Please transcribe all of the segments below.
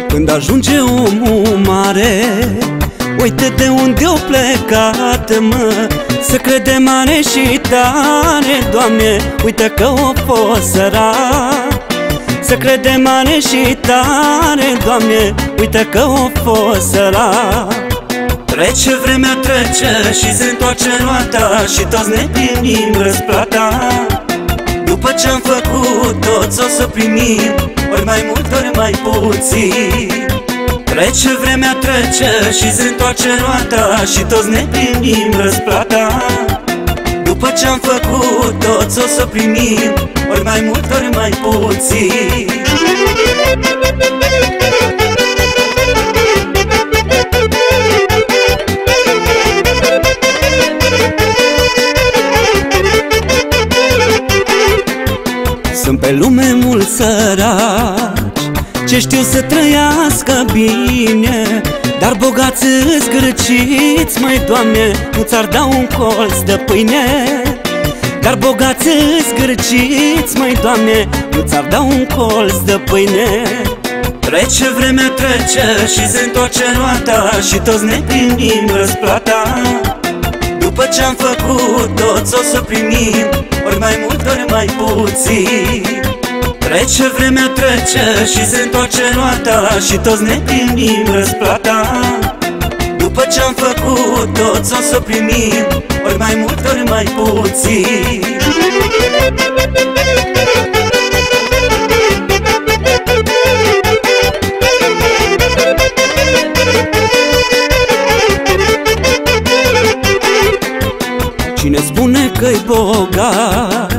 Când ajunge omul mare, uite de unde-o plecat, mă, să crede mare și tare, Doamne, uite că o fost sărac. Să crede mare și tare, Doamne, uite că o fost sărac. Trece vremea, trece și se întoarce roata și toți ne primim răsplata. După ce-am făcut toți o să primim, ori mai mult, ori mai puțin. Trece vremea, trece și se întoarce roata și toți ne primim răsplata. După ce-am făcut toți o să primim, ori mai mult, ori mai puțin. Sunt pe lume mulți săraci ce știu să trăiască bine, dar bogați zgârciți, măi, Doamne, nu ți-ar da un colț de pâine. Dar bogați zgârciți, măi, Doamne, nu ți-ar da un colț de pâine. Trece vremea, trece și se întoarce roata și toți ne primim răsplata. După ce-am făcut toți o să primim, ori mai mult, ori mai puțin. Trece vremea, trece și se întoarce roata și toți ne primim răsplata. După ce-am făcut toți o să primim, ori mai mult, ori mai puțin. Cine spune că-i bogat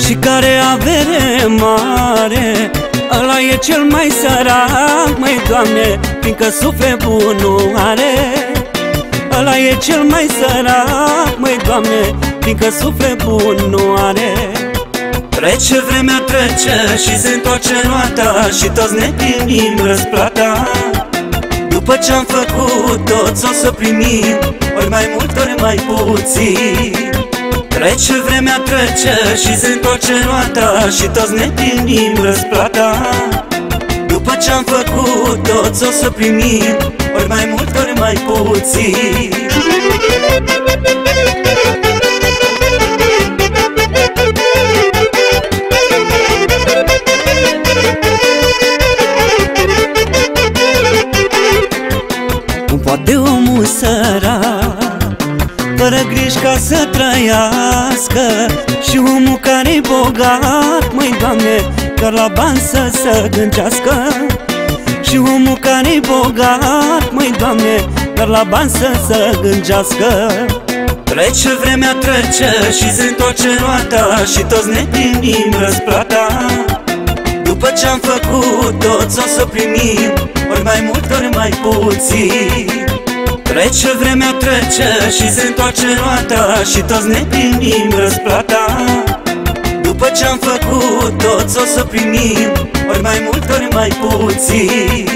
și care avere mare, ăla e cel mai sărac, măi, Doamne, fiindcă suflet bun nu are. Ăla e cel mai sărac, măi, Doamne, fiindcă suflet bun nu are. Trece vremea, trece și se întoarce roata și toți ne primim răsplata. După ce-am făcut toți o să primim, ori mai mult, ori mai puțin. Trece vremea, trece și se întoarce roata și toți ne primim răsplata. După ce-am făcut toți o să primim, ori mai mult, ori mai puțin. Cum poate omul sărac, fără griji ca să trăiască, și omul care-i bogat, măi, Doamne, doar la bani să se gândească. Și omul care-i bogat, măi, Doamne, doar la bani să se gândească. Trece vremea, trece și se întoarce roata și toți ne primim răsplata. După ce-am făcut toți o să primim, ori mai mult, ori mai puțin. Trece vremea, trece și se întoarce roata și toți ne primim răsplata. După ce-am făcut toți o să primim, ori mai mult, ori mai puțin.